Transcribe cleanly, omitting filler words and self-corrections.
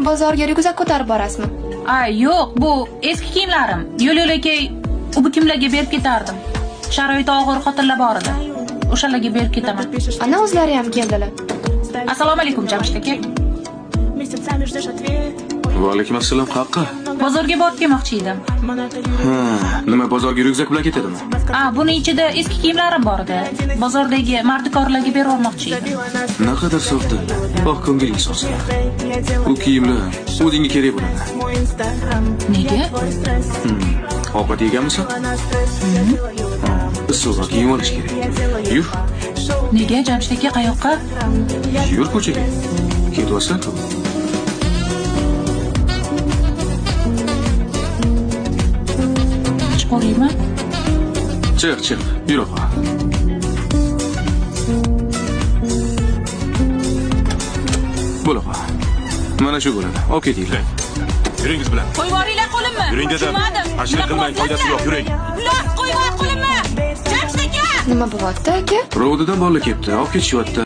Bozorga ryukzak ko'tarib borasizmi? Yo'q, bu eski kiyimlarim. Yo'l-yo'lakay u kimlarga berib ketardim. Sharoiti og'ir xotinlar bor edi. O'shalarga berib ketaman. Ana o'zlari ham keldilar. Assalomu alaykum, Jamshid aka. Va alaykum assalom, qayoqqa? Bozorga borib kelmoqchi edim. Nima bozorga ryukzak bilan ketadimi? Buni ichida eski kiyimlarim bor edi. Bozordagi mardikorlarga berib olmoqchi edim. Naqadar softa. Oq ko'ngilli so'z. Bu kiyimlar o'zingga kerak bo'ladi. Nega? Ovqat yeganmisan? Issiqroq kiyim olish kerak. Yur. Nega, Jamshid aka, qayoqqa? Yur ko'chaga. Ketyapsan? Chiqoraymi? Chiq. Yur opa. Bo'l opa. Mana shu bo'ladi. Olib ketinglar. Yuringiz bilan. Qo'yib yuboringlar qo'limni. Yuring dedim. Ashlik qilmang, foydasi yo'q, yuring. Ular qo'yib yubor qo'limni. Jamshid aka! Nima bo'lyapti, aka? Ro'didan bola kelibdi, olib ketishyapti.